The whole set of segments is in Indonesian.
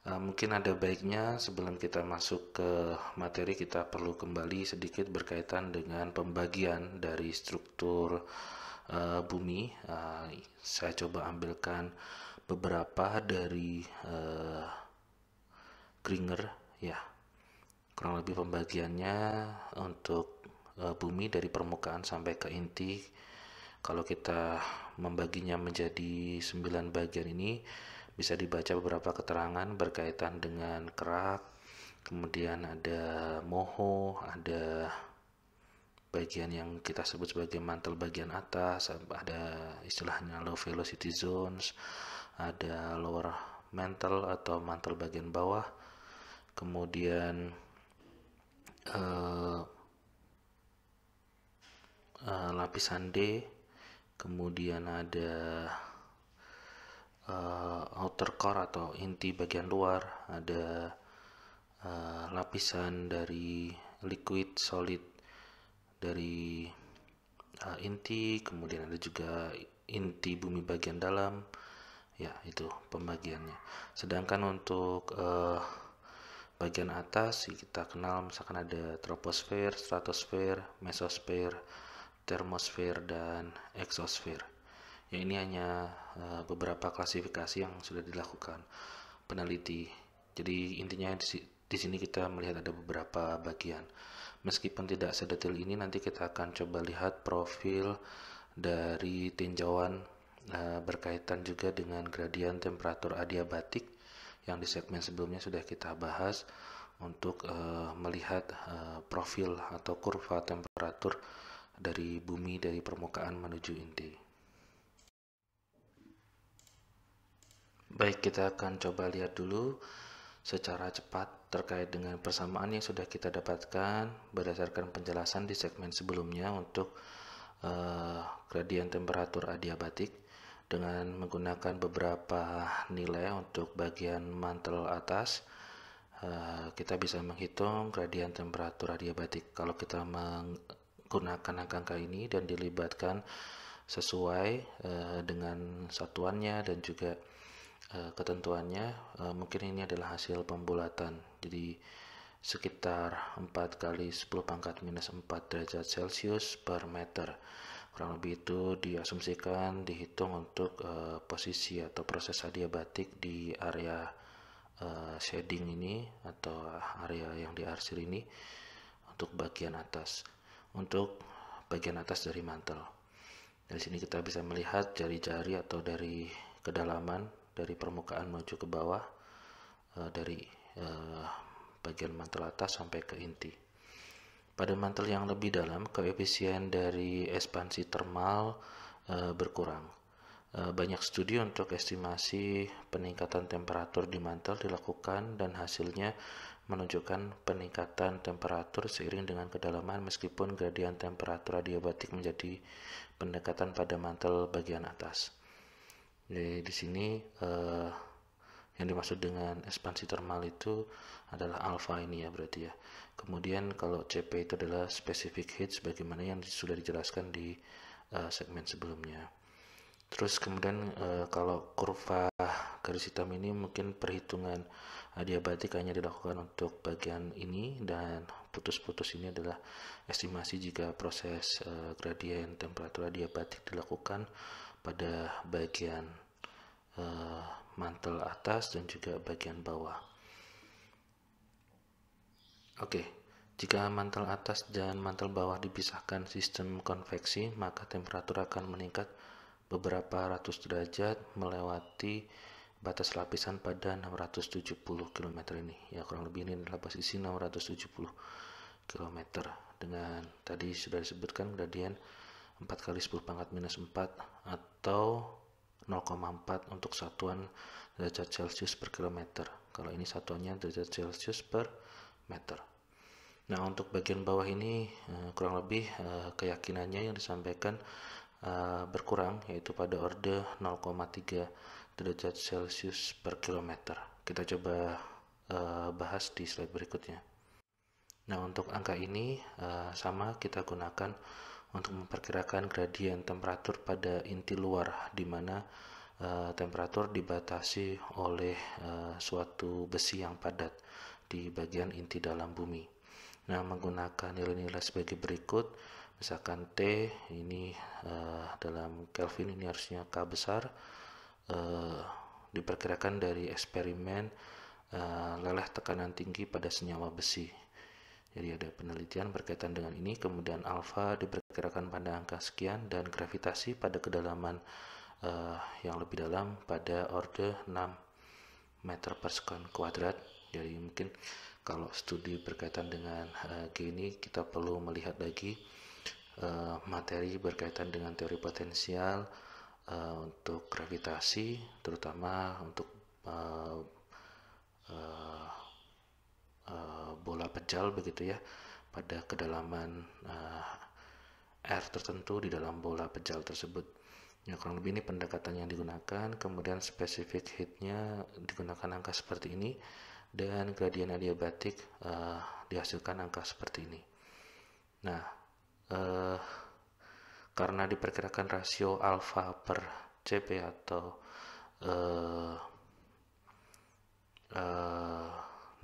Mungkin ada baiknya sebelum kita masuk ke materi, kita perlu kembali sedikit berkaitan dengan pembagian dari struktur bumi. Saya coba ambilkan beberapa dari Gringer, ya. Kurang lebih pembagiannya untuk bumi dari permukaan sampai ke inti. Kalau kita membaginya menjadi 9 bagian ini, bisa dibaca beberapa keterangan berkaitan dengan kerak, kemudian ada moho, ada bagian yang kita sebut sebagai mantel bagian atas, ada istilahnya low velocity zones, ada lower mantle atau mantel bagian bawah, kemudian lapisan D, kemudian ada outer core atau inti bagian luar, ada lapisan dari liquid solid dari inti, kemudian ada juga inti bumi bagian dalam. Ya, itu pembagiannya. Sedangkan untuk bagian atas kita kenal misalkan ada troposfer, stratosfer, mesosfer, termosfer, dan exosfer. Ya, ini hanya beberapa klasifikasi yang sudah dilakukan peneliti. Jadi intinya di sini kita melihat ada beberapa bagian. Meskipun tidak sedetail ini, nanti kita akan coba lihat profil dari tinjauan berkaitan juga dengan gradien temperatur adiabatik yang di segmen sebelumnya sudah kita bahas untuk melihat profil atau kurva temperatur dari bumi dari permukaan menuju inti. Baik, kita akan coba lihat dulu secara cepat terkait dengan persamaan yang sudah kita dapatkan berdasarkan penjelasan di segmen sebelumnya untuk gradien temperatur adiabatik dengan menggunakan beberapa nilai untuk bagian mantel atas. Kita bisa menghitung gradien temperatur adiabatik kalau kita menggunakan angka ini dan dilibatkan sesuai dengan satuannya dan juga ketentuannya. Mungkin ini adalah hasil pembulatan, jadi sekitar 4 kali 10 pangkat minus 4 derajat Celcius per meter. Kurang lebih itu diasumsikan dihitung untuk posisi atau proses adiabatik di area shading ini atau area yang diarsir ini untuk bagian atas. Untuk bagian atas dari mantel. Dari sini kita bisa melihat jari-jari atau dari kedalaman dari permukaan menuju ke bawah dari bagian mantel atas sampai ke inti. Pada mantel yang lebih dalam, koefisien dari ekspansi termal berkurang. Banyak studi untuk estimasi peningkatan temperatur di mantel dilakukan dan hasilnya menunjukkan peningkatan temperatur seiring dengan kedalaman meskipun gradien temperatur adiabatik menjadi pendekatan pada mantel bagian atas. Jadi di sini yang dimaksud dengan ekspansi termal itu adalah alfa ini ya berarti ya. Kemudian kalau CP itu adalah specific heat sebagaimana yang sudah dijelaskan di segmen sebelumnya. Terus kemudian kalau kurva garis hitam ini mungkin perhitungan adiabatik hanya dilakukan untuk bagian ini dan putus-putus ini adalah estimasi jika proses gradien temperatur adiabatik dilakukan pada bagian mantel atas dan juga bagian bawah. Oke, jika mantel atas dan mantel bawah dipisahkan sistem konveksi, maka temperatur akan meningkat beberapa ratus derajat melewati batas lapisan pada 670 km ini. Ya, kurang lebih ini adalah posisi 670 km dengan tadi sudah disebutkan gradien 4 kali 10 pangkat minus 4 atau 0,4 untuk satuan derajat Celcius per kilometer. Kalau ini satuannya derajat Celcius per meter. Nah, untuk bagian bawah ini kurang lebih keyakinannya yang disampaikan berkurang, yaitu pada orde 0,3 derajat Celcius per kilometer. Kita coba bahas di slide berikutnya. Nah, untuk angka ini sama kita gunakan untuk memperkirakan gradien temperatur pada inti luar, di mana temperatur dibatasi oleh suatu besi yang padat di bagian inti dalam bumi. Nah, menggunakan nilai-nilai sebagai berikut, misalkan T ini dalam Kelvin ini harusnya K besar, diperkirakan dari eksperimen leleh tekanan tinggi pada senyawa besi. Jadi ada penelitian berkaitan dengan ini, kemudian alfa diperkirakan pada angka sekian, dan gravitasi pada kedalaman yang lebih dalam pada orde 6 meter per sekon kuadrat. Jadi mungkin kalau studi berkaitan dengan G ini kita perlu melihat lagi materi berkaitan dengan teori potensial untuk gravitasi, terutama untuk bola pejal begitu ya, pada kedalaman R tertentu di dalam bola pejal tersebut. Ya, kurang lebih ini pendekatan yang digunakan. Kemudian spesifik heatnya digunakan angka seperti ini, dan gradien adiabatik dihasilkan angka seperti ini. Nah, karena diperkirakan rasio alfa per Cp atau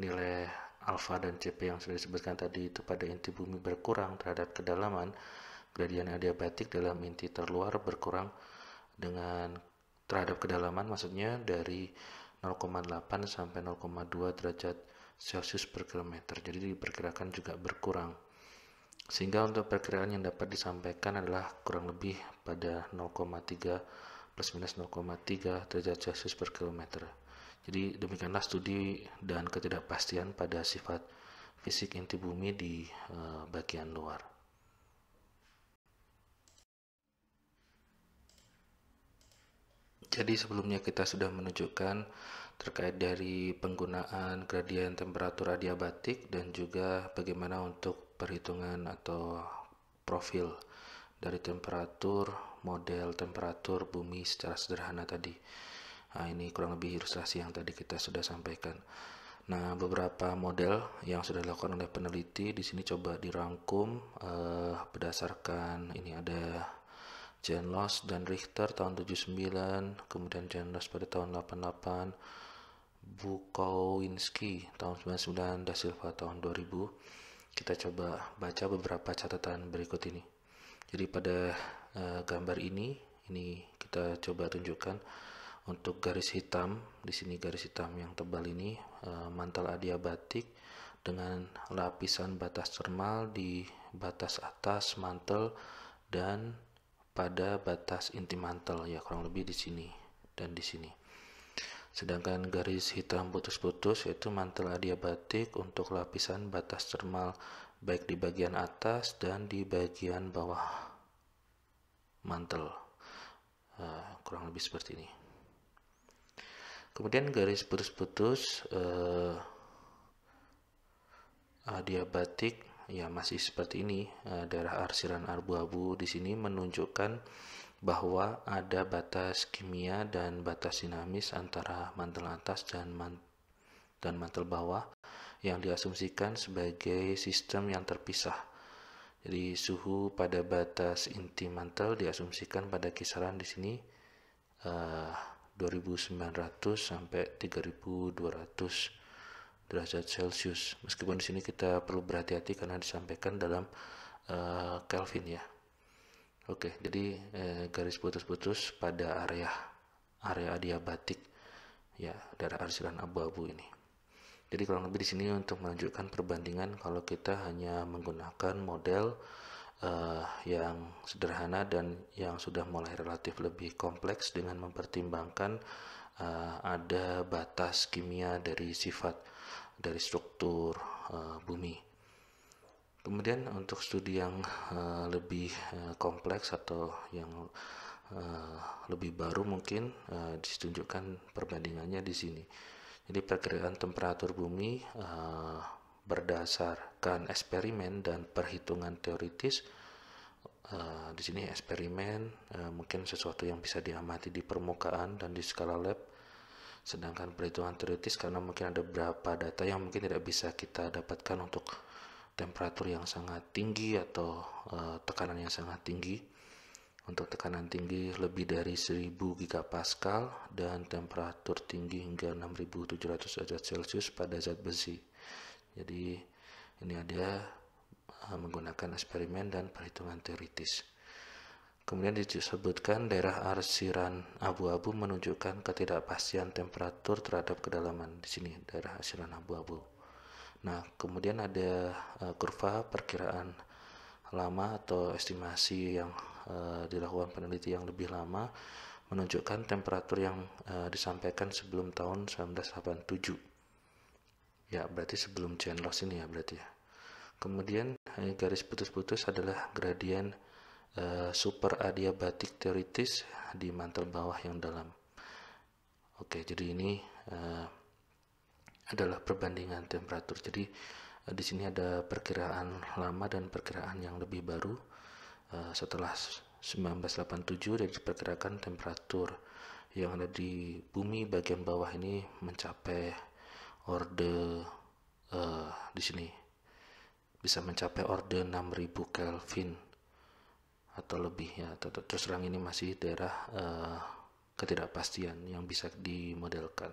nilai alfa dan Cp yang sudah disebutkan tadi itu pada inti bumi berkurang terhadap kedalaman, gradien adiabatik dalam inti terluar berkurang dengan terhadap kedalaman, maksudnya dari 0,8 sampai 0,2 derajat Celcius per kilometer. Jadi diperkirakan juga berkurang. Sehingga untuk perkiraan yang dapat disampaikan adalah kurang lebih pada 0,3 plus minus 0,3 derajat Celcius per kilometer. Jadi demikianlah studi dan ketidakpastian pada sifat fisik inti bumi di bagian luar. Jadi sebelumnya kita sudah menunjukkan terkait dari penggunaan gradien temperatur adiabatik dan juga bagaimana untuk perhitungan atau profil dari temperatur, model temperatur bumi secara sederhana tadi. Nah, ini kurang lebih ilustrasi yang tadi kita sudah sampaikan. Nah, beberapa model yang sudah dilakukan oleh peneliti di sini coba dirangkum berdasarkan ini ada Jenlos dan Richter tahun 79, kemudian Jenlos pada tahun 88, Bukowinski tahun 99, Da Silva tahun 2000. Kita coba baca beberapa catatan berikut ini. Jadi pada gambar ini kita coba tunjukkan untuk garis hitam, di sini garis hitam yang tebal ini mantel adiabatik dengan lapisan batas termal di batas atas mantel dan pada batas inti mantel, ya kurang lebih di sini dan di sini. Sedangkan garis hitam putus-putus yaitu mantel adiabatik untuk lapisan batas termal baik di bagian atas dan di bagian bawah mantel, kurang lebih seperti ini. Kemudian garis putus-putus adiabatik ya masih seperti ini, daerah arsiran abu-abu di sini menunjukkan bahwa ada batas kimia dan batas dinamis antara mantel atas dan mantel bawah yang diasumsikan sebagai sistem yang terpisah. Jadi suhu pada batas inti mantel diasumsikan pada kisaran di sini 2900 sampai 3200 derajat Celcius. Meskipun di sini kita perlu berhati-hati karena disampaikan dalam Kelvin ya. Oke, jadi garis putus-putus pada area adiabatik ya, daerah arsiran abu-abu ini. Jadi kurang lebih di sini untuk menunjukkan perbandingan kalau kita hanya menggunakan model yang sederhana dan yang sudah mulai relatif lebih kompleks dengan mempertimbangkan ada batas kimia dari sifat dari struktur bumi. Kemudian untuk studi yang lebih kompleks atau yang lebih baru mungkin ditunjukkan perbandingannya di sini. Jadi perkiraan temperatur bumi berdasarkan eksperimen dan perhitungan teoritis. Di sini eksperimen mungkin sesuatu yang bisa diamati di permukaan dan di skala lab. Sedangkan perhitungan teoritis karena mungkin ada beberapa data yang mungkin tidak bisa kita dapatkan untuk temperatur yang sangat tinggi atau tekanan yang sangat tinggi. untuk tekanan tinggi lebih dari 1000 gigapascal dan temperatur tinggi hingga 6700 derajat Celcius pada zat besi. Jadi ini ada menggunakan eksperimen dan perhitungan teoritis. Kemudian disebutkan daerah arsiran abu-abu menunjukkan ketidakpastian temperatur terhadap kedalaman. Di sini daerah arsiran abu-abu. Nah, kemudian ada kurva perkiraan lama atau estimasi yang dilakukan peneliti yang lebih lama menunjukkan temperatur yang disampaikan sebelum tahun 1987. Ya, berarti sebelum chain loss ini ya berarti ya. Kemudian garis putus-putus adalah gradien super adiabatik teoritis di mantel bawah yang dalam. Oke, jadi ini adalah perbandingan temperatur. Jadi di sini ada perkiraan lama dan perkiraan yang lebih baru. Setelah 1987 dan diperkirakan temperatur yang ada di bumi bagian bawah ini mencapai orde di sini bisa mencapai orde 6000 Kelvin atau lebih ya. Terus terang ini masih daerah ketidakpastian yang bisa dimodelkan.